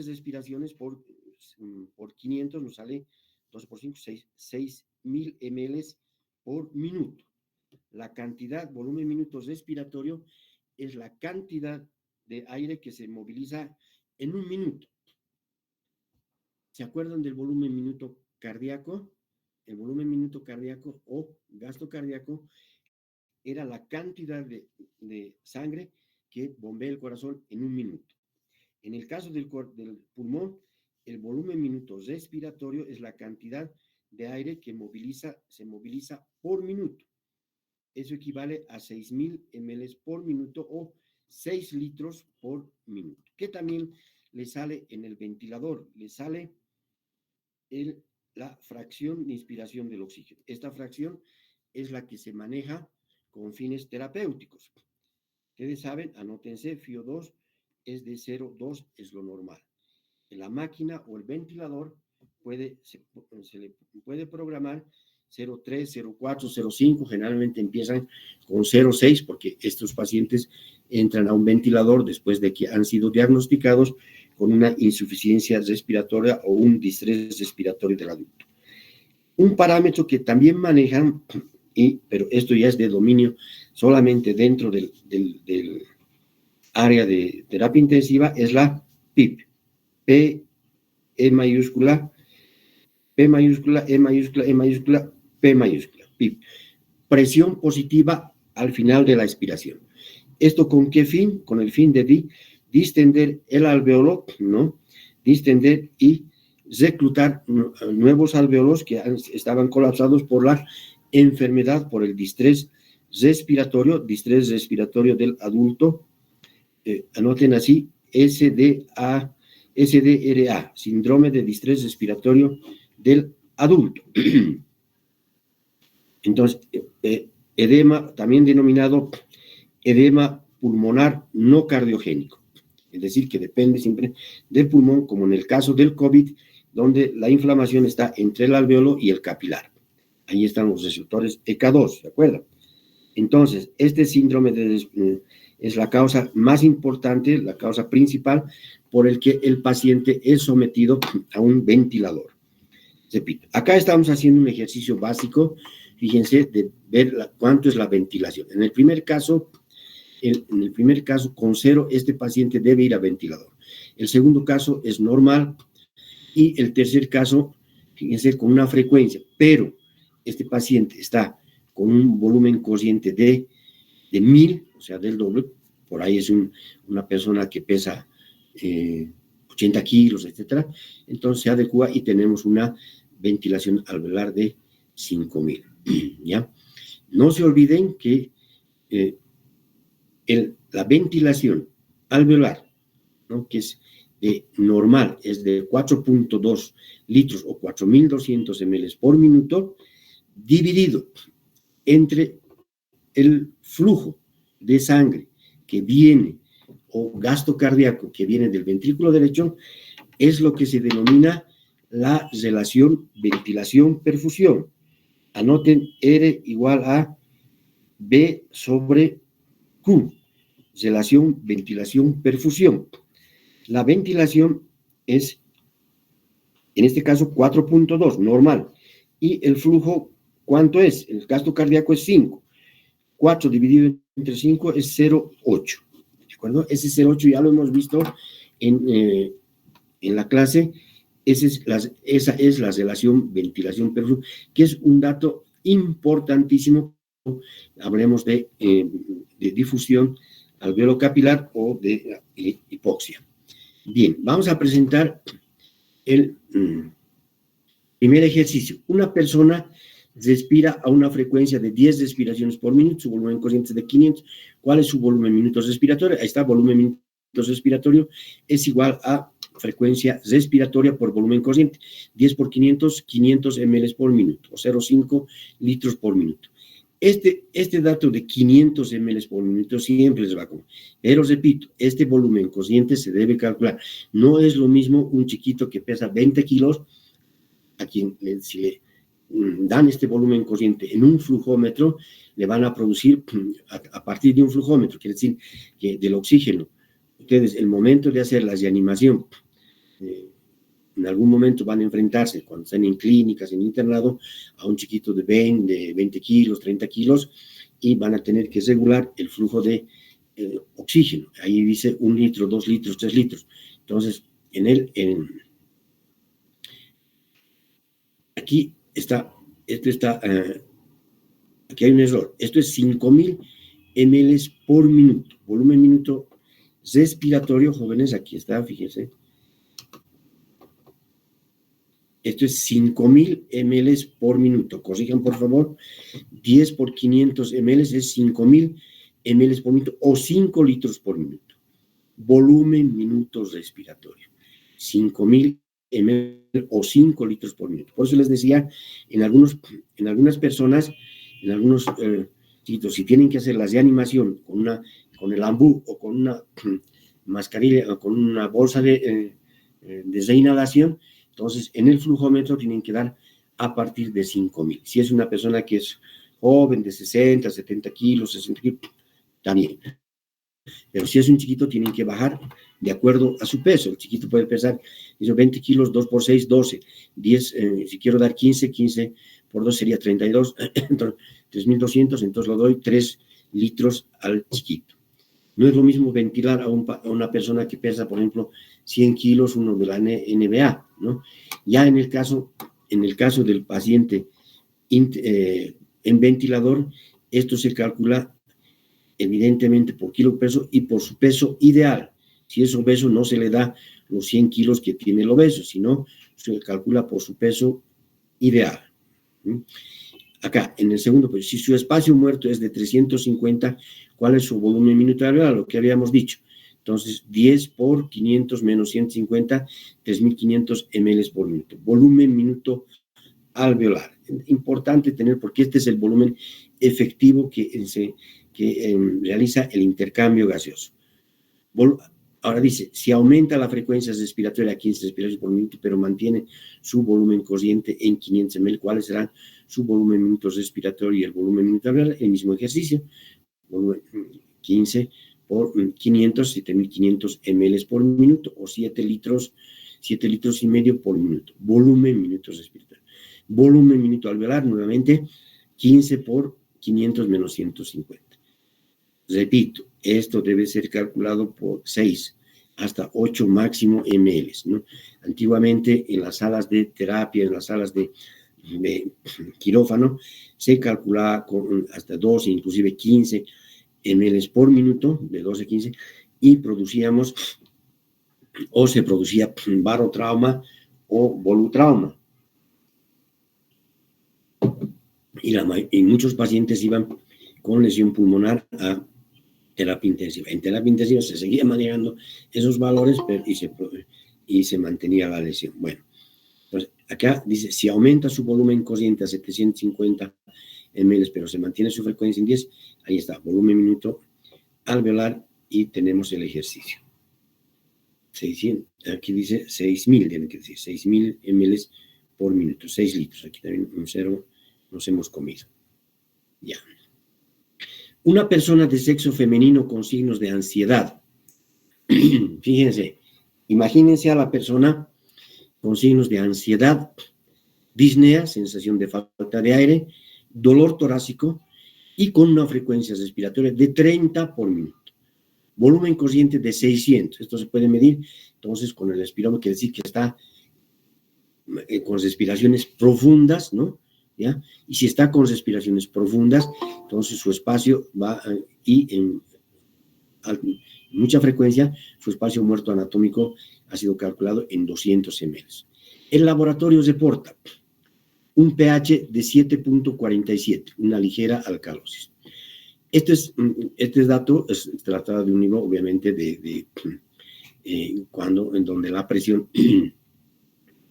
de expiraciones por 500 nos sale 12 por 5, 6.000 ml por minuto. La cantidad, volumen minutos respiratorio, es la cantidad de aire que se moviliza en un minuto. ¿Se acuerdan del volumen minuto cardíaco? El volumen minuto cardíaco o gasto cardíaco era la cantidad de sangre que bombea el corazón en un minuto. En el caso del pulmón, el volumen minuto respiratorio es la cantidad de aire que se moviliza por minuto. Eso equivale a 6.000 ml por minuto o 6 litros por minuto. Que también le sale en el ventilador, le sale la fracción de inspiración del oxígeno. Esta fracción es la que se maneja con fines terapéuticos. Ustedes saben, anótense, FiO2 es de 0,2, es lo normal. En la máquina o el ventilador se le puede programar 0,3, 0,4, 0,5, generalmente empiezan con 0,6 porque estos pacientes entran a un ventilador después de que han sido diagnosticados con una insuficiencia respiratoria o un distrés respiratorio del adulto. Un parámetro que también manejan, pero esto ya es de dominio solamente dentro del área de terapia intensiva, es la PIP. P, E mayúscula, P mayúscula, E mayúscula, E mayúscula, P mayúscula, PIP. Presión positiva al final de la expiración. ¿Esto con qué fin? Con el fin de distender el alveolo, ¿no? Distender y reclutar nuevos alveolos que estaban colapsados por la enfermedad, por el distrés respiratorio del adulto. Anoten así, SDRA, síndrome de distrés respiratorio del adulto. Entonces, edema, también denominado edema pulmonar no cardiogénico, es decir, que depende siempre del pulmón, como en el caso del COVID, donde la inflamación está entre el alveolo y el capilar. Ahí están los receptores EK2, ¿de acuerdo? Entonces, este síndrome es la causa más importante, la causa principal por el que el paciente es sometido a un ventilador. Repito, acá estamos haciendo un ejercicio básico, fíjense, de ver cuánto es la ventilación. En el primer caso, con 0, este paciente debe ir a ventilador. El segundo caso es normal y el tercer caso, fíjense, con una frecuencia, pero este paciente está con un volumen consciente de 1.000, o sea, del doble, por ahí es una persona que pesa 80 kilos, etcétera, entonces se adecua y tenemos una ventilación alveolar de 5.000, ¿ya? No se olviden que la ventilación alveolar, ¿no?, que es normal, es de 4.2 litros o 4.200 ml por minuto, dividido entre el flujo de sangre que viene, o gasto cardíaco que viene del ventrículo derecho, es lo que se denomina la relación ventilación-perfusión. Anoten R igual a B sobre Q, relación ventilación-perfusión. La ventilación es, en este caso, 4.2, normal. Y el flujo, ¿cuánto es? El gasto cardíaco es 5. 4 dividido entre 5 es 0,8. ¿De acuerdo? Ese 0,8 ya lo hemos visto en la clase. Esa es la relación ventilación-perfusión, que es un dato importantísimo. Hablemos de difusión alveolo-capilar o de hipoxia. Bien, vamos a presentar el primer ejercicio. Una persona respira a una frecuencia de 10 respiraciones por minuto, su volumen consciente es de 500. ¿Cuál es su volumen minutos respiratorio? Ahí está, volumen minutos respiratorio es igual a frecuencia respiratoria por volumen consciente. 10 por 500, 500 ml por minuto, o 0,5 litros por minuto. Este dato de 500 ml por minuto siempre les va a comer. Pero repito, este volumen consciente se debe calcular. No es lo mismo un chiquito que pesa 20 kilos, a quien si le dan este volumen consciente en un flujómetro, le van a producir a partir de un flujómetro, quiere decir que del oxígeno, ustedes, el momento de hacer la reanimación en algún momento van a enfrentarse, cuando estén en clínicas, en internado, a un chiquito de 20 kilos, 30 kilos, y van a tener que regular el flujo de oxígeno. Ahí dice 1 litro, 2 litros, 3 litros. Entonces, aquí está, aquí hay un error. Esto es 5.000 ml por minuto. Volumen minuto respiratorio, jóvenes, aquí está, fíjense. Esto es 5.000 ml por minuto. Corrijan, por favor. 10 por 500 ml es 5.000 ml por minuto o 5 litros por minuto. Volumen minuto respiratorio. 5.000 ml o 5 litros por minuto. Por eso les decía, en algunas personas, en algunos chicos, si tienen que hacer las de animación con el ambú o con una mascarilla o con una bolsa de reinhalación, entonces en el flujómetro tienen que dar a partir de 5.000. Si es una persona que es joven, de 60, 70 kilos, 60 kilos, también. Pero si es un chiquito, tienen que bajar de acuerdo a su peso. El chiquito puede pesar 20 kilos, 2 por 6, 12. 10, si quiero dar 15 por 2 sería 32. 3.200, entonces lo doy 3 litros al chiquito. No es lo mismo ventilar a una persona que pesa, por ejemplo, 100 kilos, uno de la NBA, ¿no? Ya en el caso del paciente en ventilador, esto se calcula evidentemente por kilo peso y por su peso ideal. Si es obeso, no se le da los 100 kilos que tiene el obeso, sino se calcula por su peso ideal. Acá, en el segundo, pues, si su espacio muerto es de 350, ¿cuál es su volumen minuto alveolar? Lo que habíamos dicho. Entonces, 10 por 500 menos 150, 3.500 ml por minuto. Volumen minuto alveolar. Importante tener, porque este es el volumen efectivo que realiza el intercambio gaseoso. Ahora dice, si aumenta la frecuencia respiratoria a 15 respiraciones por minuto, pero mantiene su volumen corriente en 500 ml, ¿cuáles serán su volumen minuto respiratorio y el volumen minuto alveolar? El mismo ejercicio, volumen 15 por 500, 7.500 ml por minuto, o 7 litros y medio por minuto. Volumen minuto respiratorio. Volumen minuto alveolar, nuevamente, 15 por 500 menos 150. Repito, esto debe ser calculado por 6 hasta 8 máximo ml, ¿no? Antiguamente en las salas de terapia, en las salas de quirófano, se calculaba con hasta 12, inclusive 15 ml por minuto, de 12 a 15, y producíamos, o se producía barotrauma o volutrauma. Y muchos pacientes iban con lesión pulmonar a terapia intensiva. En terapia intensiva se seguía manejando esos valores y se mantenía la lesión. Bueno, pues acá dice, si aumenta su volumen corriente a 750 ml, pero se mantiene su frecuencia en 10, ahí está, volumen minuto alveolar, y tenemos el ejercicio. 600, aquí dice 6.000, tiene que decir 6.000 ml por minuto, 6 litros. Aquí también un cero nos hemos comido. Ya. Una persona de sexo femenino con signos de ansiedad. Fíjense, imagínense a la persona con signos de ansiedad, disnea, sensación de falta de aire, dolor torácico y con una frecuencia respiratoria de 30 por minuto. Volumen corriente de 600. Esto se puede medir entonces con el espirómetro, quiere decir que está con respiraciones profundas, ¿no? ¿Ya? Y si está con respiraciones profundas, entonces su espacio va en mucha frecuencia, su espacio muerto anatómico ha sido calculado en 200 ml. El laboratorio reporta un pH de 7.47, una ligera alcalosis. Este dato es tratado de un nivel, obviamente, en donde la presión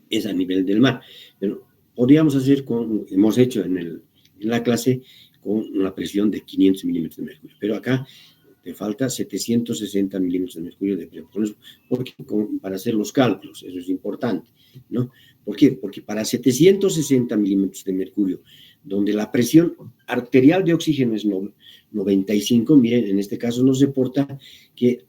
es a nivel del mar. Pero podríamos hacer, hemos hecho en la clase, con una presión de 500 milímetros de mercurio. Pero acá te falta 760 milímetros de mercurio de presión. Porque para hacer los cálculos, eso es importante, ¿no? ¿Por qué? Porque para 760 milímetros de mercurio, donde la presión arterial de oxígeno es 95, miren, en este caso nos reporta que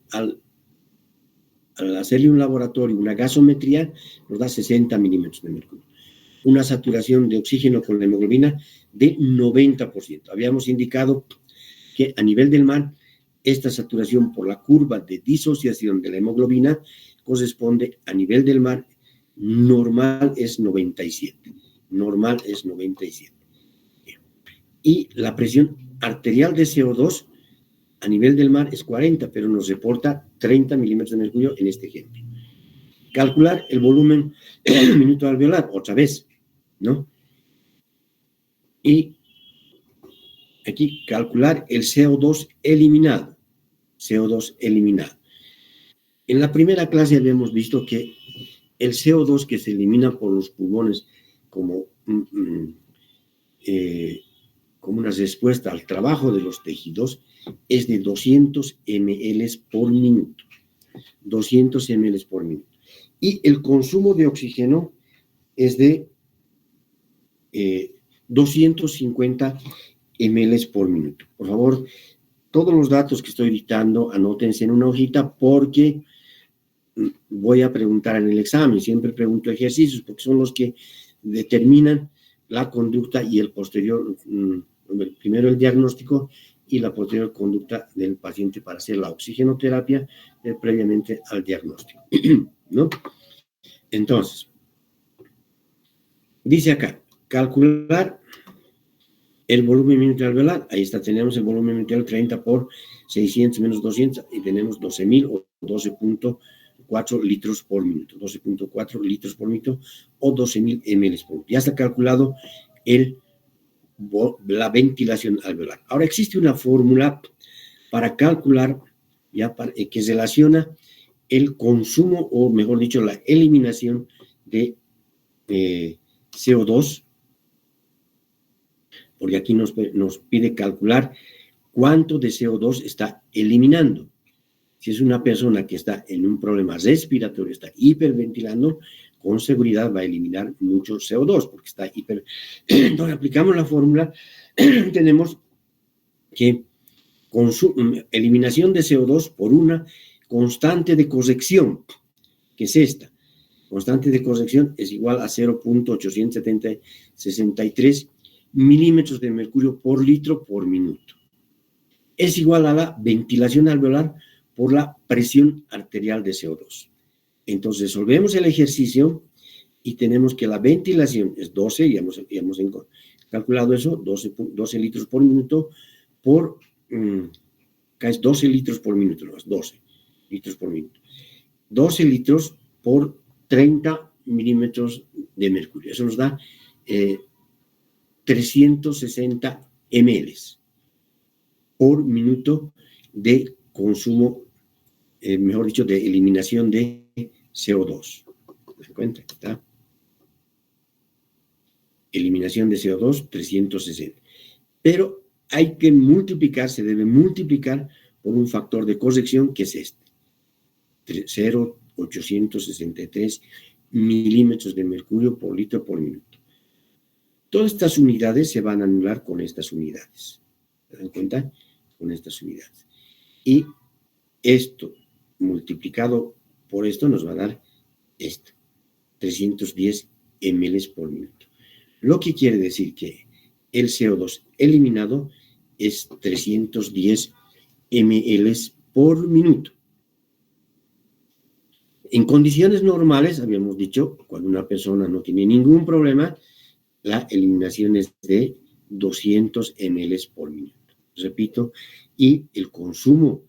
al hacerle un laboratorio, una gasometría, nos da 60 milímetros de mercurio. Una saturación de oxígeno con la hemoglobina de 90%. Habíamos indicado que a nivel del mar, esta saturación por la curva de disociación de la hemoglobina corresponde a nivel del mar, normal es 97. Normal es 97. Y la presión arterial de CO2 a nivel del mar es 40, pero nos reporta 30 milímetros de mercurio en este ejemplo. Calcular el volumen minuto alveolar, otra vez, ¿no? Y aquí calcular el CO2 eliminado. CO2 eliminado. En la primera clase habíamos visto que el CO2 que se elimina por los pulmones como una respuesta al trabajo de los tejidos es de 200 ml por minuto. 200 ml por minuto. Y el consumo de oxígeno es de 250 ml por minuto. Por favor, todos los datos que estoy dictando, anótense en una hojita porque voy a preguntar en el examen. Siempre pregunto ejercicios porque son los que determinan la conducta y el posterior, primero el diagnóstico y la posterior conducta del paciente para hacer la oxigenoterapia previamente al diagnóstico, ¿no? Entonces, dice acá, calcular el volumen minuto alveolar. Ahí está, tenemos el volumen minuto 30 por 600 menos 200 y tenemos 12.000 o 12.4 litros por minuto. 12.4 litros por minuto o 12.000 ml por minuto. Ya está calculado la ventilación alveolar. Ahora existe una fórmula para calcular, que relaciona el consumo, o mejor dicho, la eliminación de CO2, porque aquí nos pide calcular cuánto de CO2 está eliminando. Si es una persona que está en un problema respiratorio, está hiperventilando, con seguridad va a eliminar mucho CO2, porque está Entonces aplicamos la fórmula, tenemos que eliminación de CO2 por una constante de corrección, que es esta. Constante de corrección es igual a 0.863 milímetros de mercurio por litro por minuto. Es igual a la ventilación alveolar por la presión arterial de CO2. Entonces resolvemos el ejercicio y tenemos que la ventilación es 12, ya hemos calculado eso, 12 litros por minuto por, es 12 litros por minuto, no, 12 litros por minuto. 12 litros por 30 milímetros de mercurio. Eso nos da 360 ml por minuto de consumo, mejor dicho, de eliminación de CO2. ¿Se dan cuenta? ¿Está? Eliminación de CO2, 360. Pero hay que multiplicar, se debe multiplicar por un factor de corrección que es este. 0.863 milímetros de mercurio por litro por minuto. Todas estas unidades se van a anular con estas unidades. ¿Se dan cuenta? Con estas unidades. Y esto multiplicado por esto nos va a dar esto, 310 ml por minuto. Lo que quiere decir que el CO2 eliminado es 310 ml por minuto. En condiciones normales, habíamos dicho, cuando una persona no tiene ningún problema, la eliminación es de 200 ml por minuto. Repito, y el consumo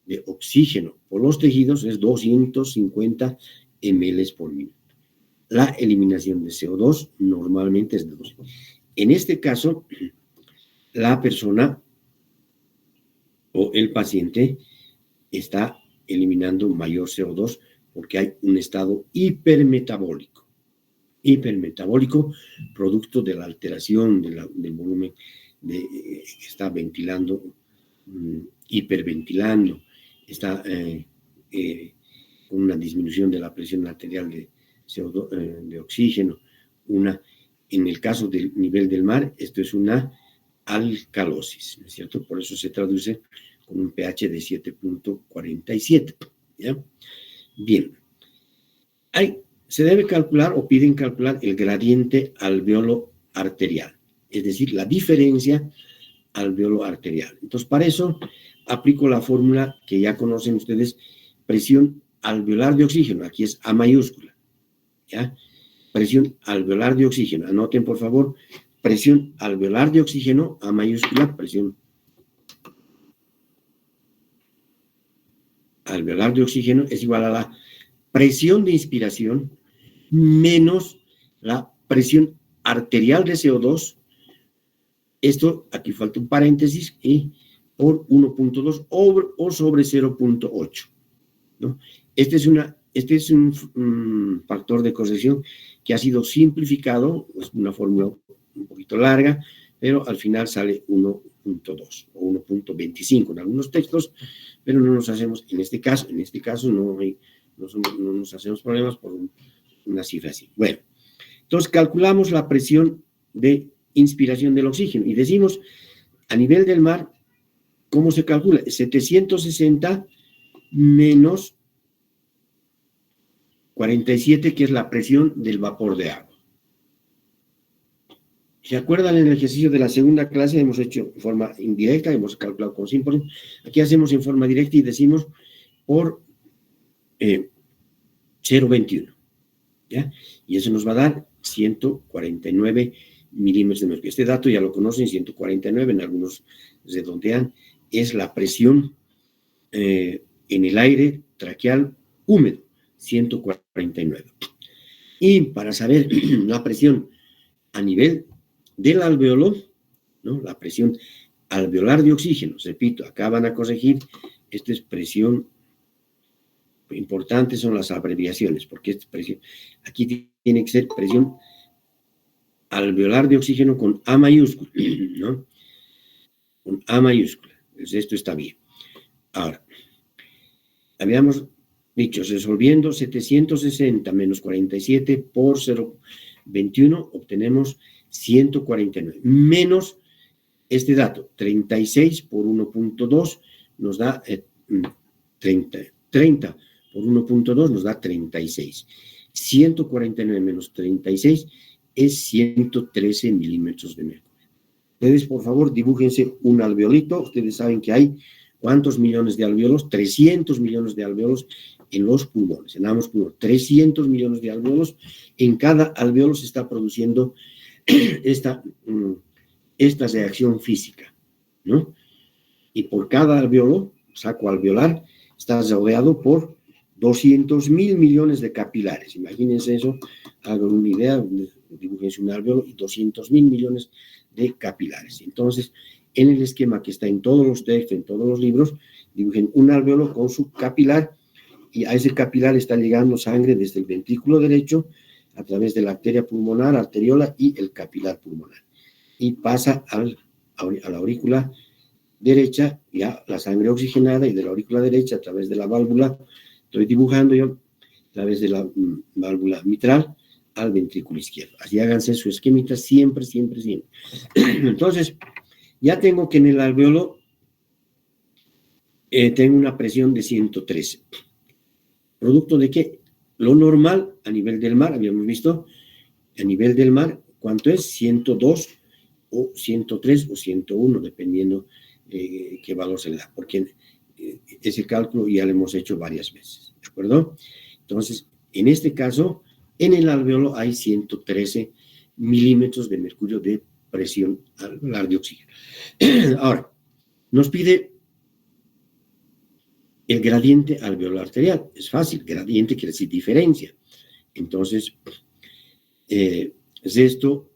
de oxígeno por los tejidos es 250 ml por minuto. La eliminación de CO2 normalmente es de 2. En este caso, la persona o el paciente está eliminando mayor CO2 porque hay un estado hipermetabólico. Hipermetabólico, producto de la alteración del volumen, está ventilando, hiperventilando, está con una disminución de la presión arterial de CO2, de oxígeno. En el caso del nivel del mar, esto es una alcalosis, ¿no es cierto? Por eso se traduce con un pH de 7.47, ¿ya? Bien, se debe calcular o piden calcular el gradiente alveolo arterial, es decir, la diferencia alveolo arterial. Entonces, para eso aplico la fórmula que ya conocen ustedes, presión alveolar de oxígeno, aquí es A mayúscula, ¿ya? Presión alveolar de oxígeno, anoten por favor, presión alveolar de oxígeno, A mayúscula, presión alveolar de oxígeno es igual a la presión de inspiración menos la presión arterial de CO2, esto, aquí falta un paréntesis, y por 1.2 o sobre 0.8, ¿no? Este es un factor de corrección que ha sido simplificado, es una fórmula un poquito larga, pero al final sale 1.2 o 1.25 en algunos textos, pero no nos hacemos, en este caso no nos hacemos problemas por una cifra así. Bueno, entonces calculamos la presión de inspiración del oxígeno y decimos, a nivel del mar, ¿cómo se calcula? 760 menos 47, que es la presión del vapor de agua. ¿Se acuerdan en el ejercicio de la segunda clase? Hemos hecho en forma indirecta, hemos calculado con símbolos. Aquí hacemos en forma directa y decimos por 0.21, ¿ya? Y eso nos va a dar 149 milímetros de mercurio. Este dato ya lo conocen, 149, en algunos redondean, es la presión en el aire traqueal húmedo, 149. Y para saber la presión a nivel del alveolo, ¿no? La presión alveolar de oxígeno, repito, acá van a corregir, esto es presión, importantes son las abreviaciones, porque esta presión, aquí tiene que ser presión alveolar de oxígeno con A mayúscula, ¿no? Con A mayúscula, entonces esto está bien. Ahora, habíamos dicho, resolviendo 760 menos 47 por 0.21, obtenemos 149, menos este dato, 36 por 1.2 nos da 30 por 1.2 nos da 36. 149 menos 36 es 113 milímetros de mercurio. Ustedes, por favor, dibújense un alveolito. Ustedes saben que hay ¿cuántos millones de alveolos? 300 millones de alveolos en los pulmones, en ambos pulmones. 300 millones de alveolos. En cada alveolo se está produciendo esta reacción física, ¿no? Y por cada alveolo, saco alveolar, está rodeado por 200.000 millones de capilares. Imagínense eso, hagan una idea, dibújense un alveolo y 200.000 millones de capilares. Entonces, en el esquema que está en todos los textos, en todos los libros, dibujen un alveolo con su capilar y a ese capilar está llegando sangre desde el ventrículo derecho a través de la arteria pulmonar, arteriola y el capilar pulmonar. Y pasa a la aurícula derecha, ya la sangre oxigenada, y de la aurícula derecha a través de la válvula, estoy dibujando yo, a través de la válvula mitral al ventrículo izquierdo. Así háganse su esquemita siempre, siempre, siempre. Entonces, ya tengo que en el alveolo tengo una presión de 113. ¿Producto de qué? Lo normal a nivel del mar, habíamos visto, a nivel del mar, ¿cuánto es? 102 o 103 o 101, dependiendo qué valor se le da, porque ese cálculo ya lo hemos hecho varias veces, ¿de acuerdo? Entonces, en este caso, en el alveolo hay 113 milímetros de mercurio de presión alveolar de oxígeno. Ahora, nos pide el gradiente alveolar arterial. Es fácil, gradiente quiere decir diferencia. Entonces, es esto,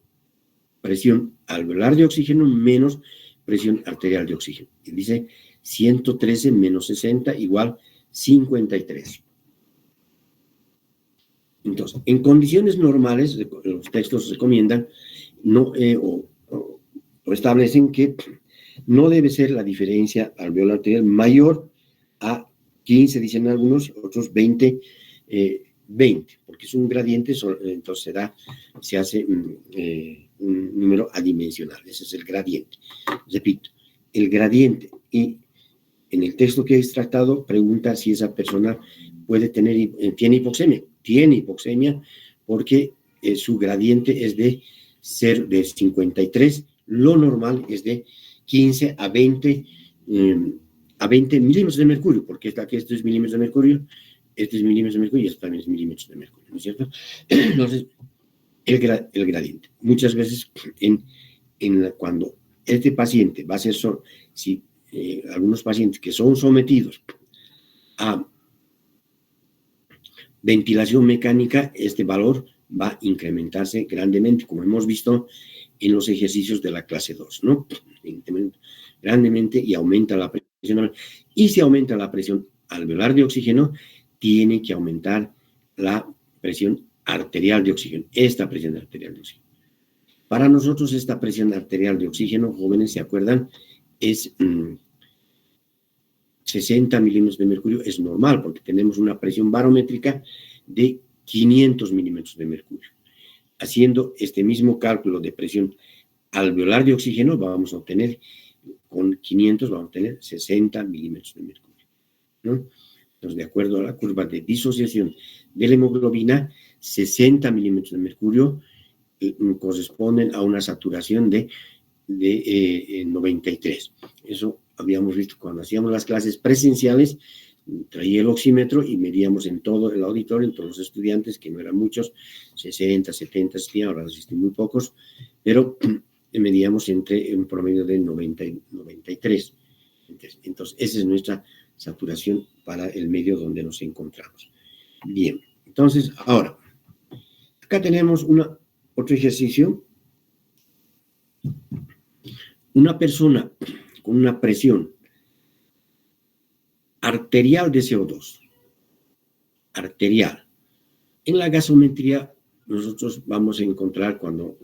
presión alveolar de oxígeno menos presión arterial de oxígeno. Y dice 113 menos 60 igual 53. Entonces, en condiciones normales, los textos recomiendan o establecen que no debe ser la diferencia alveolar arterial mayor a 15, dicen algunos, otros 20, 20, porque es un gradiente, entonces se hace un número adimensional. Ese es el gradiente. Repito, el gradiente y en el texto que he extractado, pregunta si esa persona tiene hipoxemia. Tiene hipoxemia porque su gradiente es de 53. Lo normal es de 15 a 20 milímetros de mercurio, porque esto es milímetros de mercurio, este es milímetros de mercurio y esto también es milímetros de mercurio, ¿no es cierto? Entonces, el gradiente. Muchas veces, cuando este paciente va a ser, algunos pacientes que son sometidos a ventilación mecánica, este valor va a incrementarse grandemente, como hemos visto en los ejercicios de la clase 2, ¿no? Grandemente, y aumenta la presión. Y si aumenta la presión alveolar de oxígeno, tiene que aumentar la presión arterial de oxígeno, esta presión arterial de oxígeno. Para nosotros esta presión arterial de oxígeno, jóvenes, ¿se acuerdan? Es 60 milímetros de mercurio, es normal porque tenemos una presión barométrica de 500 milímetros de mercurio. Haciendo este mismo cálculo de presión alveolar de oxígeno, vamos a obtener, con 500 vamos a obtener 60 milímetros de mercurio, ¿no? Entonces, de acuerdo a la curva de disociación de la hemoglobina, 60 milímetros de mercurio corresponden a una saturación de 93. Eso habíamos visto cuando hacíamos las clases presenciales. Traía el oxímetro y medíamos en todo el auditorio, en todos los estudiantes, que no eran muchos, 60, 70 asistían, ahora asisten muy pocos, pero medíamos entre un promedio de 90 y 93. Entonces, esa es nuestra saturación para el medio donde nos encontramos. Bien, entonces, ahora, acá tenemos otro ejercicio. Una persona con una presión arterial de CO2, arterial. En la gasometría, nosotros vamos a encontrar, cuando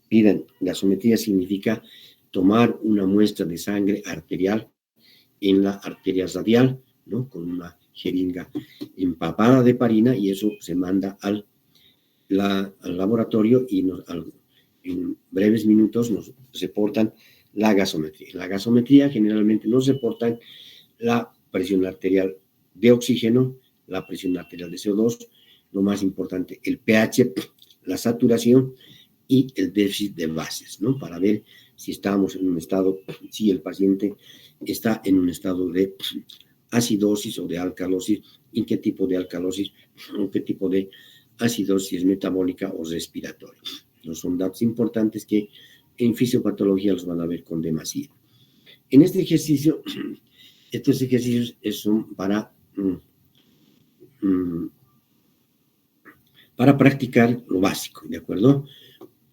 pidan gasometría, significa tomar una muestra de sangre arterial en la arteria radial, ¿no? Con una jeringa empapada de parina, y eso se manda al laboratorio y en breves minutos nos reportan la gasometría. En la gasometría generalmente nos reportan la presión arterial de oxígeno, la presión arterial de CO2, lo más importante, el pH, la saturación y el déficit de bases, ¿no? Para ver si estamos en un estado, si el paciente está en un estado de acidosis o de alcalosis, en qué tipo de alcalosis o qué tipo de acidosis metabólica o respiratoria. No son datos importantes que en fisiopatología los van a ver con demasía. En este ejercicio, estos ejercicios son para practicar lo básico, ¿de acuerdo?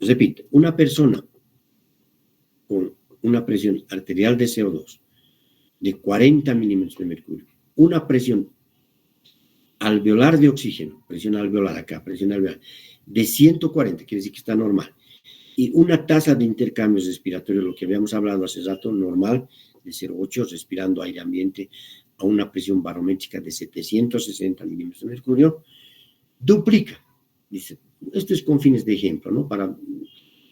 Repito, una persona con una presión arterial de CO2 de 40 milímetros de mercurio, una presión alveolar de oxígeno, presión alveolar acá, presión alveolar, de 140, quiere decir que está normal, y una tasa de intercambios respiratorios, lo que habíamos hablado hace rato, normal, de 0,8, respirando aire ambiente a una presión barométrica de 760 milímetros de mercurio, duplica. Dice, esto es con fines de ejemplo, ¿no? Para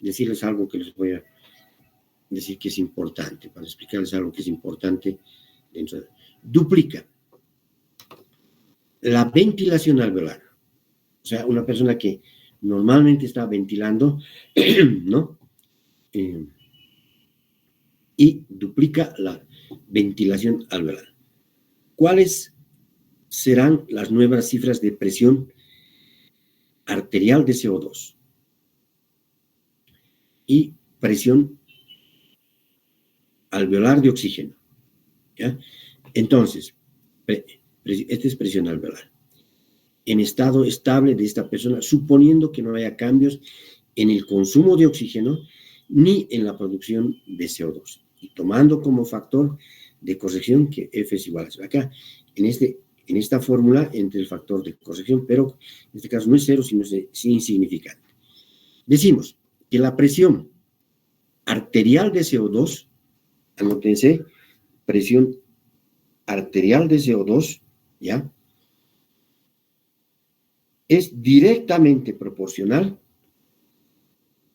decirles algo que les voy a decir que es importante, para explicarles algo que es importante duplica la ventilación alveolar. O sea, una persona que normalmente está ventilando, ¿no? Y duplica la ventilación alveolar. ¿Cuáles serán las nuevas cifras de presión arterial de CO2 y presión alveolar de oxígeno? ¿Ya? Entonces, esta es presión alveolar. En estado estable de esta persona, suponiendo que no haya cambios en el consumo de oxígeno ni en la producción de CO2. Y tomando como factor de corrección que F es igual a 0. Acá, en esta fórmula, entre el factor de corrección, pero en este caso no es 0, sino es insignificante. Decimos que la presión arterial de CO2, anótense, presión arterial de CO2, ¿ya? Es directamente proporcional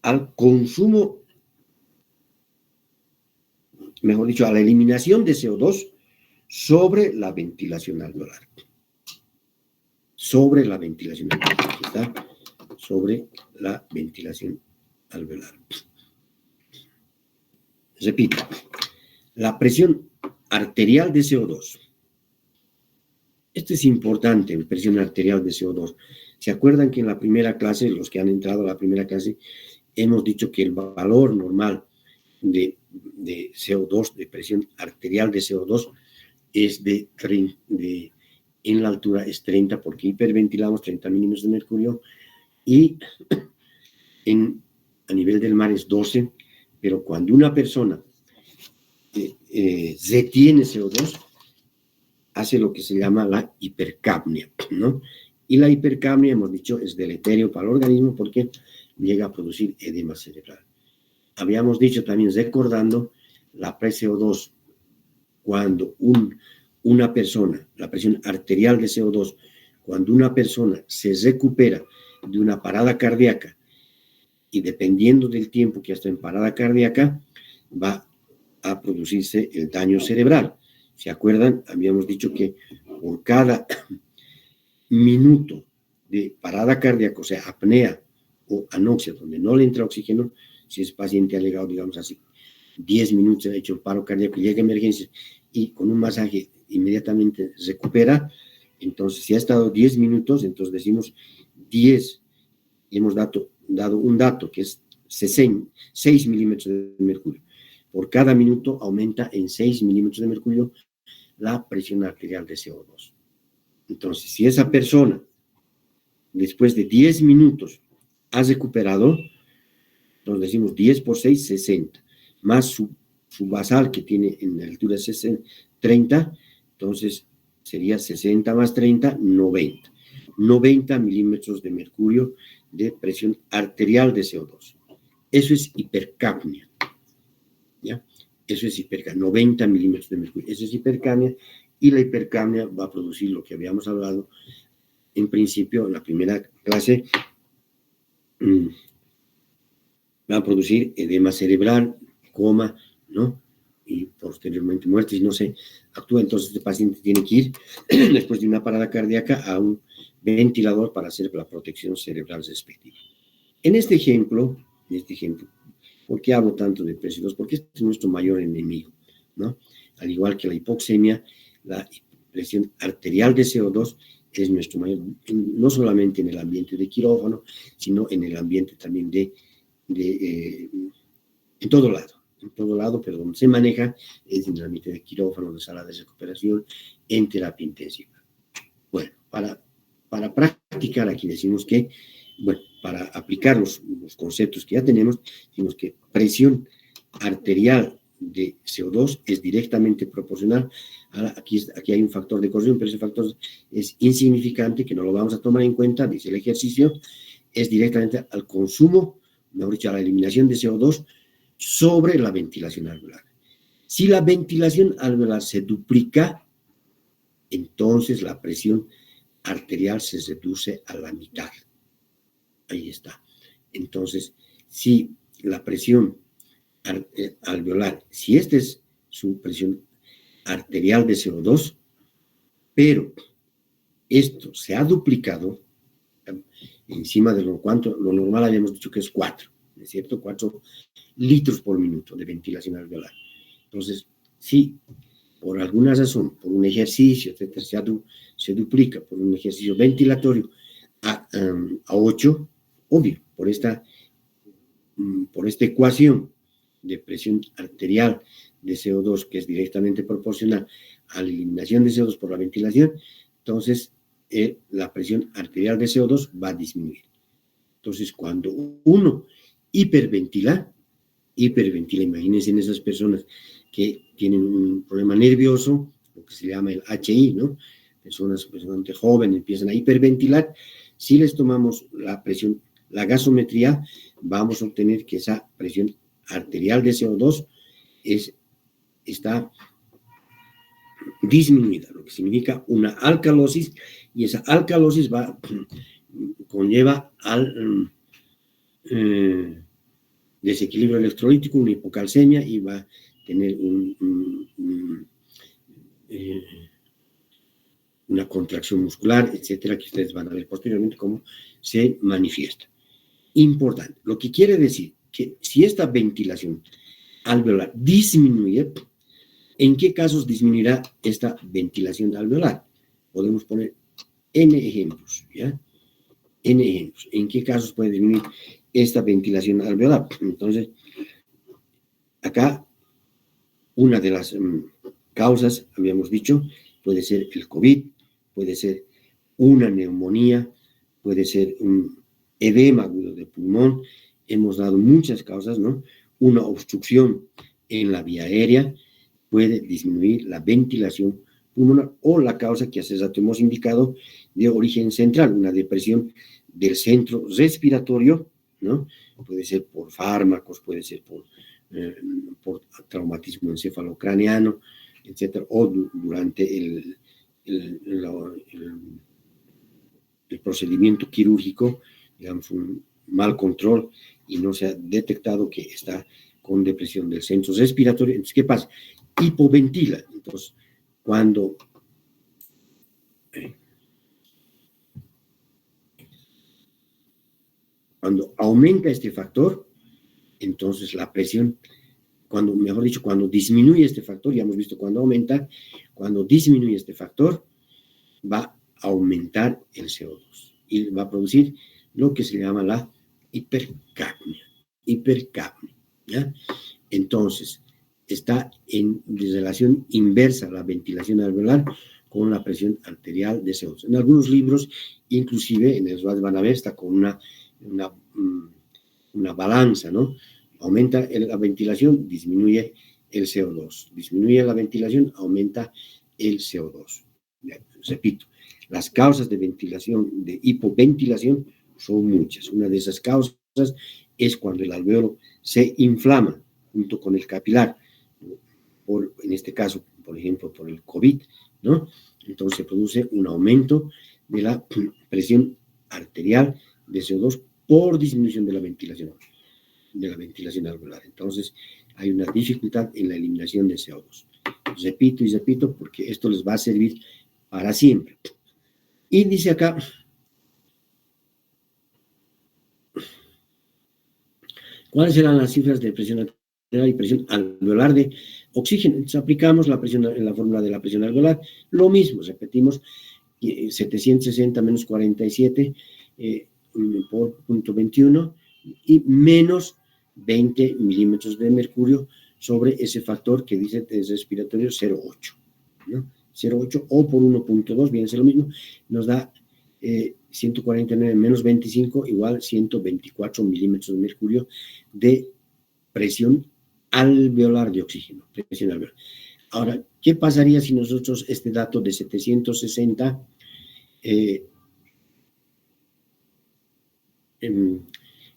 al consumo, mejor dicho, a la eliminación de CO2 sobre la ventilación alveolar. Sobre la ventilación alveolar. Aquí está, sobre la ventilación alveolar. Repito, la presión arterial de CO2. Esto es importante, presión arterial de CO2. ¿Se acuerdan que en la primera clase, los que han entrado a la primera clase, hemos dicho que el valor normal de CO2, de presión arterial de CO2, es en la altura es 30, porque hiperventilamos 30 milímetros de mercurio, y a nivel del mar es 12, pero cuando una persona retiene CO2, hace lo que se llama la hipercapnia, ¿no? Y la hipercapnia, hemos dicho, es deleterio para el organismo porque llega a producir edema cerebral. Habíamos dicho también, recordando, la pre-CO2, cuando una persona, la presión arterial de CO2, cuando una persona se recupera de una parada cardíaca, y dependiendo del tiempo que está en parada cardíaca, va a producirse el daño cerebral. ¿Se acuerdan? Habíamos dicho que por cada minuto de parada cardíaca, o sea, apnea o anoxia, donde no le entra oxígeno, si es paciente alegado, digamos así, 10 minutos ha hecho el paro cardíaco, llega a emergencia y con un masaje inmediatamente recupera. Entonces, si ha estado 10 minutos, entonces decimos 10, y hemos dado un dato que es 6 milímetros de mercurio. Por cada minuto aumenta en 6 milímetros de mercurio la presión arterial de CO2. Entonces, si esa persona, después de 10 minutos, ha recuperado, entonces decimos 10 por 6, 60, más su basal que tiene en la altura de 30, entonces sería 60 más 30, 90. 90 milímetros de mercurio de presión arterial de CO2. Eso es hipercapnia, ¿ya? Eso es hipercapnia, 90 milímetros de mercurio. Eso es hipercapnia, y la hipercapnia va a producir lo que habíamos hablado en principio en la primera clase, va a producir edema cerebral, coma, ¿no? Y posteriormente muerte, si no se actúa, entonces este paciente tiene que ir, después de una parada cardíaca, a un ventilador para hacer la protección cerebral respectiva. En este ejemplo, ¿por qué hablo tanto de PCO2? Porque este es nuestro mayor enemigo, ¿no? Al igual que la hipoxemia, la presión arterial de CO2 es nuestro mayor, no solamente en el ambiente de quirófano, sino en el ambiente también en todo lado, pero donde se maneja es en el ambiente de quirófano, de sala de recuperación, en terapia intensiva. Bueno, para practicar aquí decimos que, bueno, para aplicar los conceptos que ya tenemos, decimos que presión arterial de CO2 es directamente proporcional aquí hay un factor de corrección, pero ese factor es insignificante, que no lo vamos a tomar en cuenta, dice el ejercicio, es directamente al consumo, mejor dicho, a la eliminación de CO2 sobre la ventilación alveolar. Si la ventilación alveolar se duplica, entonces la presión arterial se reduce a la mitad. Ahí está. Entonces, si la presión alveolar, si esta es su presión arterial de CO2, pero esto se ha duplicado encima de lo normal habíamos dicho que es 4, ¿no es cierto? 4 litros por minuto de ventilación alveolar. Entonces, si por alguna razón, por un ejercicio, etcétera, se duplica por un ejercicio ventilatorio a 8, obvio, por esta ecuación de presión arterial de CO2, que es directamente proporcional a la eliminación de CO2 por la ventilación, entonces la presión arterial de CO2 va a disminuir. Entonces, cuando uno hiperventila, imagínense en esas personas que tienen un problema nervioso, lo que se llama el HI, ¿no? Personas jóvenes empiezan a hiperventilar. Si les tomamos la presión, la gasometría, vamos a obtener que esa presión arterial de CO2 está disminuida, lo que significa una alcalosis, y esa alcalosis conlleva al desequilibrio electrolítico, una hipocalcemia, y va a tener una contracción muscular, etcétera, que ustedes van a ver posteriormente cómo se manifiesta. Importante. Lo que quiere decir que si esta ventilación alveolar disminuye, ¿en qué casos disminuirá esta ventilación alveolar? Podemos poner N ejemplos, ¿ya? N ejemplos. ¿En qué casos puede disminuir esta ventilación alveolar? Entonces, acá, una de las causas, habíamos dicho, puede ser el COVID, puede ser una neumonía, puede ser un edema agudo de pulmón. Hemos dado muchas causas, ¿no? Una obstrucción en la vía aérea puede disminuir la ventilación pulmonar, o la causa que hace rato hemos indicado de origen central, una depresión del centro respiratorio, ¿no? Puede ser por fármacos, puede ser por traumatismo encefalocraneano, etcétera, o durante el procedimiento quirúrgico, digamos, un mal control y no se ha detectado que está con depresión del centro respiratorio. Entonces, ¿qué pasa? Hipoventila. Entonces, cuando aumenta este factor, entonces la presión, mejor dicho, cuando disminuye este factor, ya hemos visto cuando aumenta, cuando disminuye este factor, va a aumentar el CO2 y va a producir lo que se llama la hipercapnia. ¿Ya? Entonces, está en relación inversa la ventilación alveolar con la presión arterial de CO2. En algunos libros, inclusive, en el SWAT van a ver, está con una balanza, ¿no? Aumenta la ventilación, disminuye el CO2. Disminuye la ventilación, aumenta el CO2. Repito, las causas de ventilación, de hipoventilación, son muchas. Una de esas causas es cuando el alveolo se inflama junto con el capilar, en este caso, por ejemplo, por el COVID, ¿no? Entonces se produce un aumento de la presión arterial de CO2 por disminución de la ventilación alveolar. Entonces hay una dificultad en la eliminación de CO2. Repito y repito porque esto les va a servir para siempre. Y dice acá, ¿cuáles serán las cifras de presión arterial y presión alveolar de oxígeno? Entonces aplicamos la presión en la fórmula de la presión alveolar, lo mismo, repetimos, 760 menos 47 por 0.21 y menos 20 milímetros de mercurio sobre ese factor que dice es respiratorio 0,8, ¿no? 0,8 o por 1.2, viene a ser lo mismo, nos da 149 menos 25 igual 124 milímetros de mercurio de presión alveolar de oxígeno, presión alveolar. Ahora, ¿qué pasaría si nosotros este dato de 760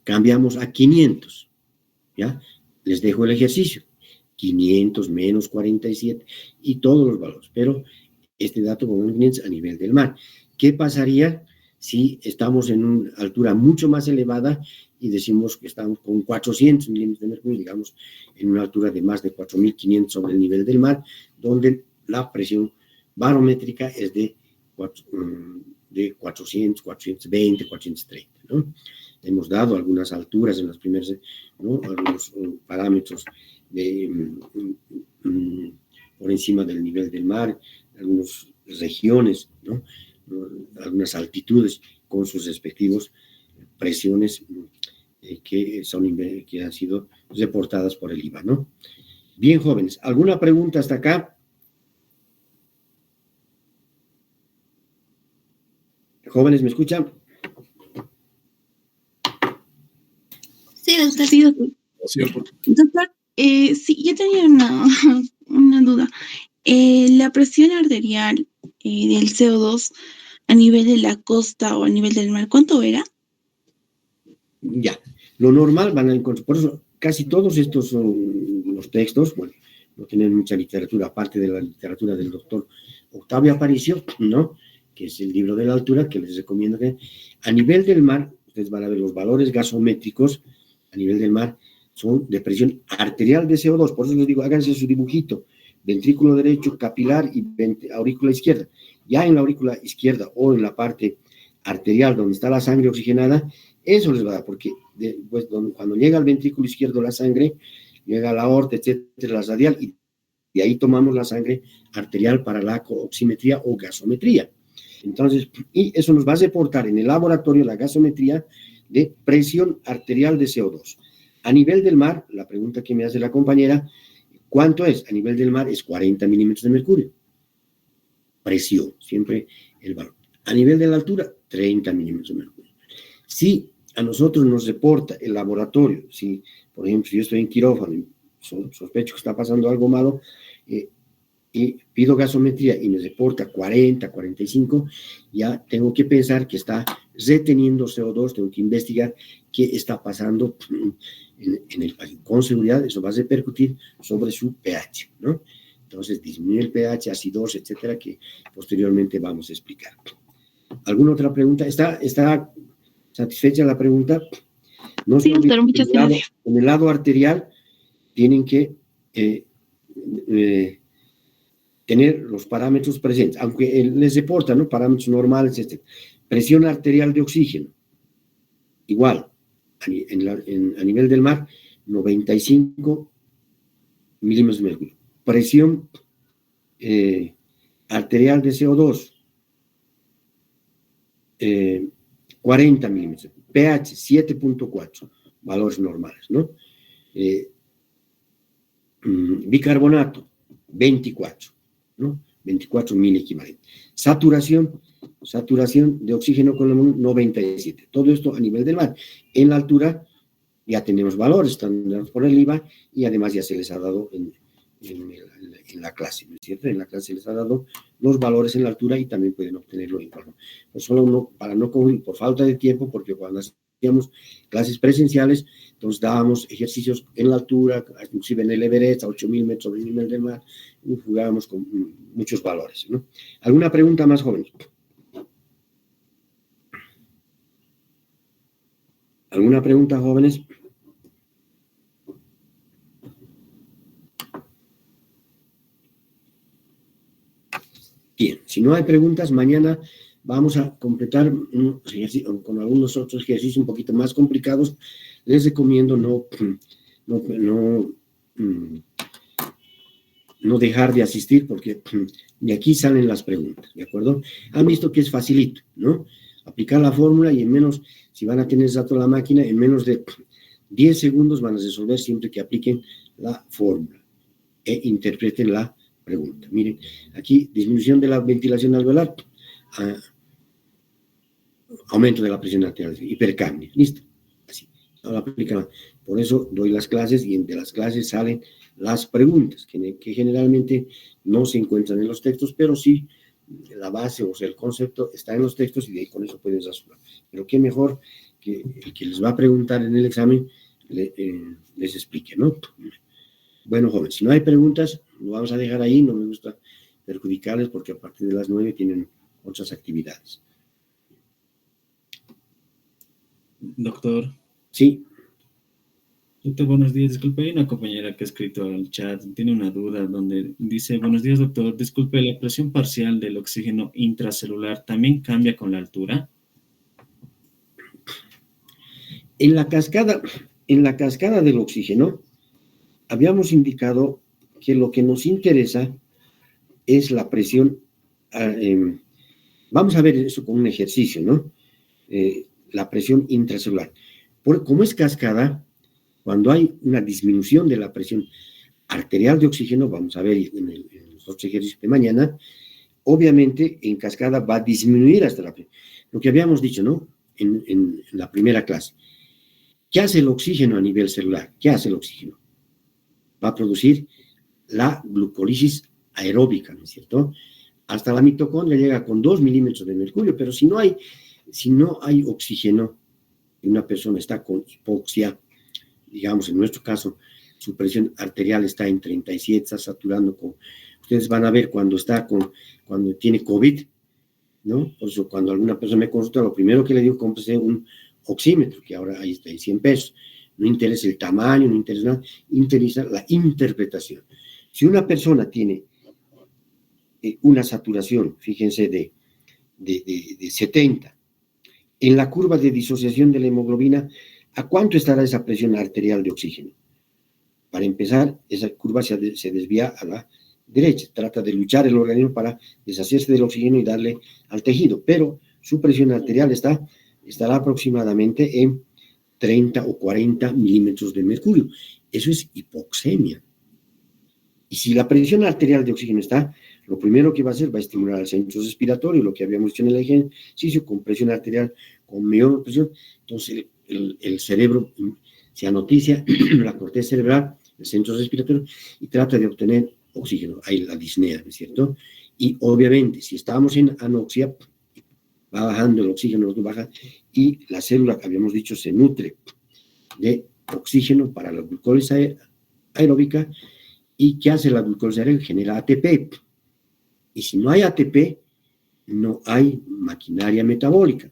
cambiamos a 500? ¿Ya? Les dejo el ejercicio. 500 menos 47 y todos los valores, pero este dato con 500 a nivel del mar. ¿Qué pasaría si estamos en una altura mucho más elevada y decimos que estamos con 400 milímetros de mercurio, digamos, en una altura de más de 4.500 sobre el nivel del mar, donde la presión barométrica es de 400, 420, 430, ¿no? Hemos dado algunas alturas en las primeras, ¿no? Algunos parámetros por encima del nivel del mar, algunas regiones, ¿no? Algunas altitudes con sus respectivos presiones que han sido reportadas por el IVA, ¿no? Bien, jóvenes, ¿alguna pregunta hasta acá? Jóvenes, ¿me escuchan? Sí, doctor. Sí, doctor. Doctor, sí, yo tenía una duda. La presión arterial del CO2 a nivel de la costa o a nivel del mar, ¿cuánto era? Ya, lo normal van a encontrar, por eso casi todos estos son los textos, bueno, no tienen mucha literatura, aparte de la literatura del doctor Octavio Aparicio, ¿no? Que es el libro de la altura, que les recomiendo que a nivel del mar, ustedes van a ver los valores gasométricos a nivel del mar, son de presión arterial de CO2, por eso les digo, háganse su dibujito, ventrículo derecho, capilar y aurícula izquierda. Ya en la aurícula izquierda o en la parte arterial donde está la sangre oxigenada, eso les va a dar, porque pues, cuando llega al ventrículo izquierdo la sangre, llega a la aorta, etcétera, la radial, y de ahí tomamos la sangre arterial para la oximetría o gasometría. Entonces, y eso nos va a reportar en el laboratorio la gasometría de presión arterial de CO2. A nivel del mar, la pregunta que me hace la compañera, ¿cuánto es? A nivel del mar es 40 milímetros de mercurio. Presión, siempre el valor. A nivel de la altura, 30 milímetros de mercurio. Si a nosotros nos reporta el laboratorio, si, por ejemplo, si yo estoy en quirófano y sospecho que está pasando algo malo, y pido gasometría y me reporta 40, 45, ya tengo que pensar que está reteniendo CO2, tengo que investigar qué está pasando en el país. Con seguridad eso va a repercutir sobre su pH, ¿no? Entonces disminuye el pH, acidosis, etcétera, que posteriormente vamos a explicar. ¿Alguna otra pregunta? ¿Está satisfecha la pregunta? No sí, doctor, muchas gracias. En el lado arterial tienen que tener los parámetros presentes, aunque les reporta, ¿no? Parámetros normales, etc. Presión arterial de oxígeno, igual, a nivel del mar, 95 milímetros de mercurio. Presión arterial de CO2, 40 milímetros. pH, 7.4, valores normales, ¿no? Bicarbonato, 24, ¿no? 24 mil equivalente. Saturación de oxígeno con amonio, 97. Todo esto a nivel del mar. En la altura ya tenemos valores, están dados por el IVA, y además ya se les ha dado en la clase, ¿no es cierto? En la clase se les ha dado los valores en la altura y también pueden obtenerlo en forma. Pues solo para no coger por falta de tiempo, porque cuando hacíamos clases presenciales, entonces dábamos ejercicios en la altura, inclusive en el Everest, a 8.000 metros sobre el nivel del mar, y jugábamos con muchos valores, ¿no? ¿Alguna pregunta más, jóvenes? ¿Alguna pregunta, jóvenes? Bien, si no hay preguntas, mañana vamos a completar con algunos otros ejercicios un poquito más complicados. Les recomiendo no dejar de asistir, porque de aquí salen las preguntas, ¿de acuerdo? Han visto que es facilito, ¿no? Aplicar la fórmula y en menos, si van a tener dato la máquina, en menos de 10 segundos van a resolver siempre que apliquen la fórmula e interpreten la pregunta. Miren, aquí disminución de la ventilación alveolar, aumento de la presión arterial, hipercapnia, listo. Así, ahora aplican. Por eso doy las clases y de las clases salen las preguntas, que generalmente no se encuentran en los textos, pero sí la base, o sea, el concepto está en los textos y de ahí con eso pueden resolver. Pero qué mejor que el que les va a preguntar en el examen les explique, ¿no? Bueno, jóvenes, si no hay preguntas, lo vamos a dejar ahí. No me gusta perjudicarles porque a partir de las 9 tienen otras actividades. Doctor. Sí. Doctor, buenos días. Disculpe, hay una compañera que ha escrito al chat, tiene una duda donde dice: buenos días, doctor. Disculpe, ¿la presión parcial del oxígeno intracelular también cambia con la altura? En la cascada del oxígeno, habíamos indicado que lo que nos interesa es la presión. Vamos a ver eso con un ejercicio, ¿no? La presión intracelular. Como es cascada, cuando hay una disminución de la presión arterial de oxígeno, vamos a ver en los otros ejercicios de mañana, obviamente en cascada va a disminuir hasta la presión. Lo que habíamos dicho, ¿no? En la primera clase. ¿Qué hace el oxígeno a nivel celular? ¿Qué hace el oxígeno? Va a producir la glucólisis aeróbica, ¿no es cierto? Hasta la mitocondria llega con 2 milímetros de mercurio, pero si no hay oxígeno y una persona está con hipoxia, digamos, en nuestro caso, su presión arterial está en 37, está saturando con... Ustedes van a ver cuando tiene COVID, ¿no? Por eso, cuando alguna persona me consulta, lo primero que le digo, cómprese un oxímetro, que ahora ahí está en 100 pesos. No interesa el tamaño, no interesa nada, interesa la interpretación. Si una persona tiene una saturación, fíjense, de 70, en la curva de disociación de la hemoglobina, ¿a cuánto estará esa presión arterial de oxígeno? Para empezar, esa curva se desvía a la derecha, trata de luchar el organismo para deshacerse del oxígeno y darle al tejido, pero su presión arterial estará aproximadamente en 30 o 40 milímetros de mercurio. Eso es hipoxemia. Y si la presión arterial de oxígeno está, lo primero que va a hacer va a estimular al centro respiratorio, lo que habíamos dicho en el ejercicio, con presión arterial, con menor presión. Entonces el cerebro se anoticia, la corteza cerebral, el centro respiratorio, y trata de obtener oxígeno. Hay la disnea, ¿no es cierto? Y obviamente, si estamos en anoxia, va bajando el oxígeno, baja, y la célula, que habíamos dicho, se nutre de oxígeno para la glucólisis aeróbica. ¿Y qué hace la glucólisis aeróbica? Genera ATP. Y si no hay ATP, no hay maquinaria metabólica.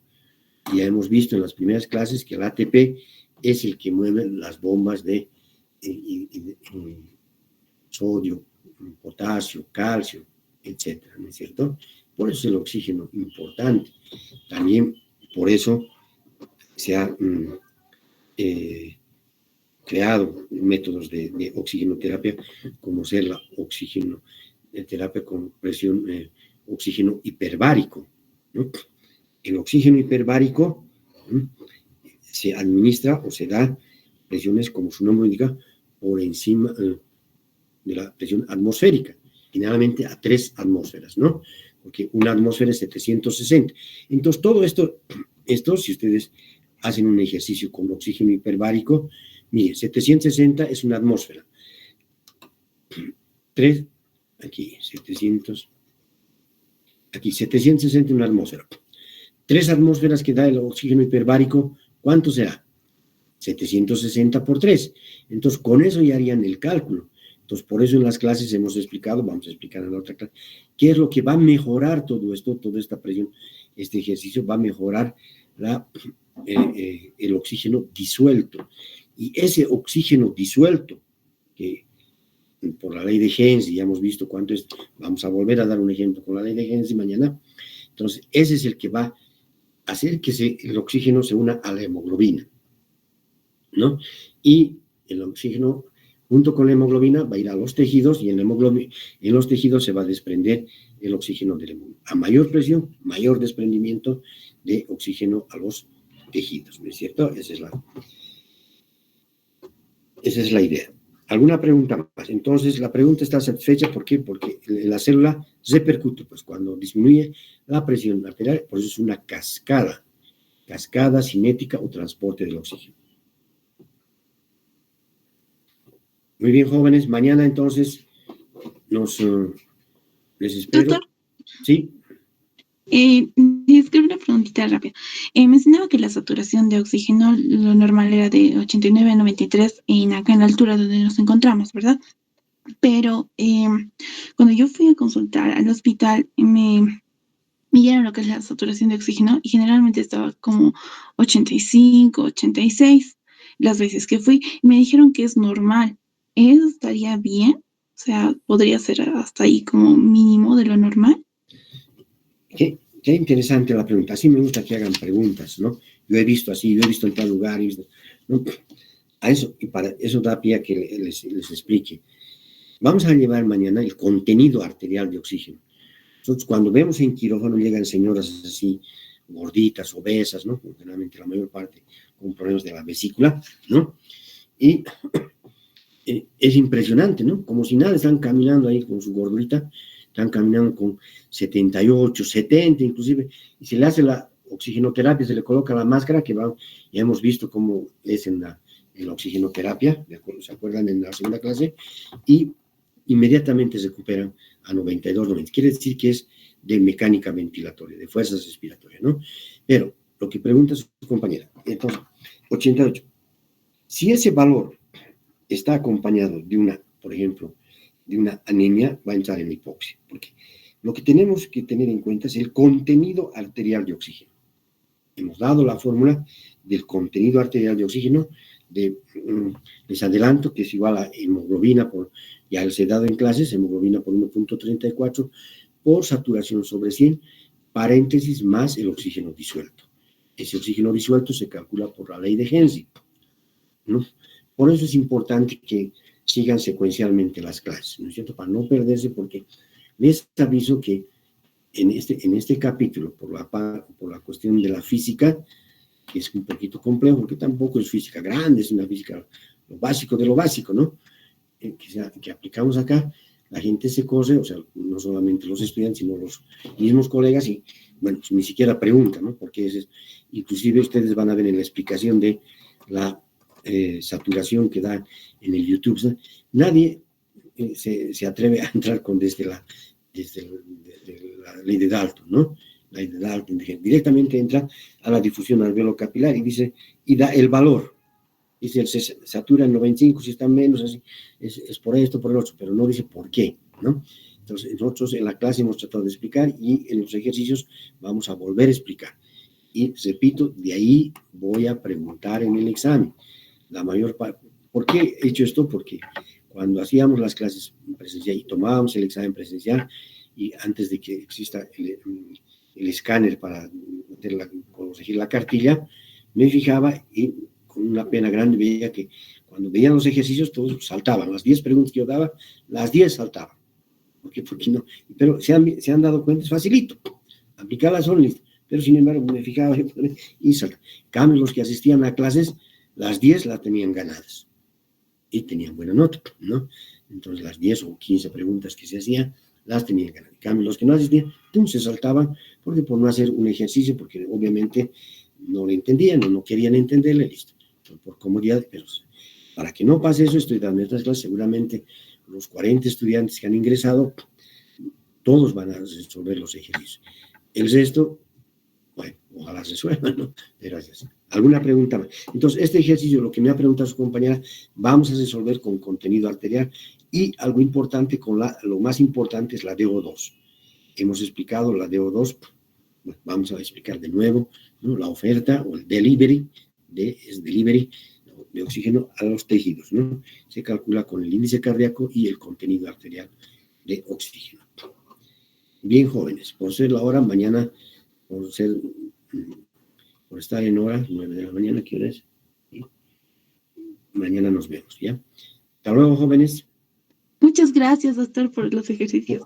Ya hemos visto en las primeras clases que el ATP es el que mueve las bombas de sodio, potasio, calcio, etcétera, ¿no es cierto? Por eso es el oxígeno importante. También por eso se ha creado métodos de oxigenoterapia, como ser la oxigenoterapia con presión, oxígeno hiperbárico, ¿no? El oxígeno hiperbárico se administra o se da presiones, como su nombre indica, por encima de la presión atmosférica, generalmente a 3 atmósferas, ¿no? Porque una atmósfera es 760. Entonces, todo esto, si ustedes hacen un ejercicio con oxígeno hiperbárico, mire, 760 es una atmósfera. 3, aquí, 760 es una atmósfera. 3 atmósferas que da el oxígeno hiperbárico, ¿cuánto será? 760 por 3. Entonces, con eso ya harían el cálculo. Entonces, por eso en las clases hemos explicado, vamos a explicar en la otra clase, qué es lo que va a mejorar todo esto, toda esta presión, este ejercicio va a mejorar el oxígeno disuelto. Y ese oxígeno disuelto, que por la ley de Henry, ya hemos visto cuánto es, vamos a volver a dar un ejemplo con la ley de Henry mañana. Entonces, ese es el que va a hacer que el oxígeno se una a la hemoglobina, ¿no? Y el oxígeno, junto con la hemoglobina, va a ir a los tejidos, y en los tejidos se va a desprender el oxígeno de la hemoglobina. A mayor presión, mayor desprendimiento de oxígeno a los tejidos, ¿no es cierto? Esa es la idea. ¿Alguna pregunta más? Entonces, la pregunta está satisfecha, ¿por qué? Porque la célula repercute, pues cuando disminuye la presión arterial, por eso es una cascada cinética o transporte del oxígeno. Muy bien, jóvenes, mañana entonces les espero. Doctor. Sí. Disculpe una preguntita rápida. Mencionaba que la saturación de oxígeno, lo normal era de 89 a 93 acá en la altura donde nos encontramos, ¿verdad? Pero cuando yo fui a consultar al hospital, me dieron lo que es la saturación de oxígeno y generalmente estaba como 85, 86 las veces que fui. Me dijeron que es normal. ¿Eso estaría bien? O sea, ¿podría ser hasta ahí como mínimo de lo normal? Qué interesante la pregunta. Así me gusta que hagan preguntas, ¿no? Yo he visto en tal lugar, ¿no? A eso, y para eso da pie a que les explique. Vamos a llevar mañana el contenido arterial de oxígeno. Nosotros cuando vemos en quirófano llegan señoras así, gorditas, obesas, ¿no? Generalmente la mayor parte con problemas de la vesícula, ¿no? Y es impresionante, ¿no? Como si nada, están caminando ahí con su gordurita, están caminando con 78, 70 inclusive, y se le hace la oxigenoterapia, se le coloca la máscara, que ya hemos visto cómo es en la oxigenoterapia, ¿se acuerdan en la segunda clase? Y inmediatamente se recuperan a 92, 90. Quiere decir que es de mecánica ventilatoria, de fuerzas respiratorias, ¿no? Pero lo que pregunta su compañera, entonces, 88. Si ese valor está acompañado de una, por ejemplo, de una anemia, va a entrar en hipoxia, porque lo que tenemos que tener en cuenta es el contenido arterial de oxígeno. Hemos dado la fórmula del contenido arterial de oxígeno les adelanto que es igual a hemoglobina ya les he dado en clases, hemoglobina por 1.34 por saturación sobre 100, paréntesis más el oxígeno disuelto. Ese oxígeno disuelto se calcula por la ley de Henry, ¿no? Por eso es importante que sigan secuencialmente las clases, ¿no es cierto? Para no perderse, porque les aviso que en este capítulo, por la cuestión de la física, que es un poquito complejo, porque tampoco es física grande, es una física lo básico de lo básico, ¿no? Que aplicamos acá, la gente se corre, o sea, no solamente los estudiantes, sino los mismos colegas, y bueno, pues ni siquiera preguntan, ¿no? Porque inclusive ustedes van a ver en la explicación de la saturación que da en el YouTube, ¿no? Nadie se atreve a entrar desde la ley de Dalton, ¿no? La ley de Dalton directamente entra a la difusión alveolo-capilar y dice, y da el valor. Dice, se satura en 95, si está menos, así, es por esto, por el otro, pero no dice por qué, ¿no? Entonces, nosotros en la clase hemos tratado de explicar y en los ejercicios vamos a volver a explicar. Y repito, de ahí voy a preguntar en el examen. La mayor parte, ¿por qué he hecho esto? Porque cuando hacíamos las clases presenciales y tomábamos el examen presencial, y antes de que exista el escáner para corregir la cartilla, me fijaba y con una pena grande veía que cuando veían los ejercicios todos saltaban. Las 10 preguntas que yo daba, las 10 saltaban. ¿Por qué no? Pero se han dado cuenta, es facilito. Aplicarlas son listas. Pero sin embargo me fijaba y saltaba. En cambio, los que asistían a clases, las 10 las tenían ganadas. Y tenían buena nota, ¿no? Entonces las 10 o 15 preguntas que se hacían, las tenían ganadas. En cambio, los que no asistían, se saltaban porque por no hacer un ejercicio, porque obviamente no le entendían o no querían entenderle, listo. Por comodidad, pero para que no pase eso, estoy dando estas clases, seguramente los 40 estudiantes que han ingresado, todos van a resolver los ejercicios. El resto, bueno, ojalá resuelvan, ¿no? Gracias. ¿Alguna pregunta más? Entonces, este ejercicio, lo que me ha preguntado su compañera, vamos a resolver con contenido arterial y algo importante, lo más importante es la DO2. Hemos explicado la DO2, bueno, vamos a explicar de nuevo, ¿no? La oferta o el delivery, es delivery de oxígeno a los tejidos, ¿no? Se calcula con el índice cardíaco y el contenido arterial de oxígeno. Bien, jóvenes, por ser la hora, mañana, por estar en hora, 9 de la mañana, ¿qué hora es? ¿Sí? Mañana nos vemos, ¿ya? Hasta luego, jóvenes. Muchas gracias, doctor, por los ejercicios.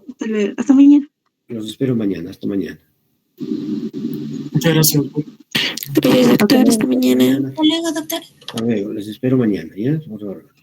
Hasta mañana. Los espero mañana, hasta mañana. Muchas gracias. Gracias, doctor. Hasta mañana. Hasta luego, doctor. Hasta luego, les espero mañana, ¿ya? Por favor.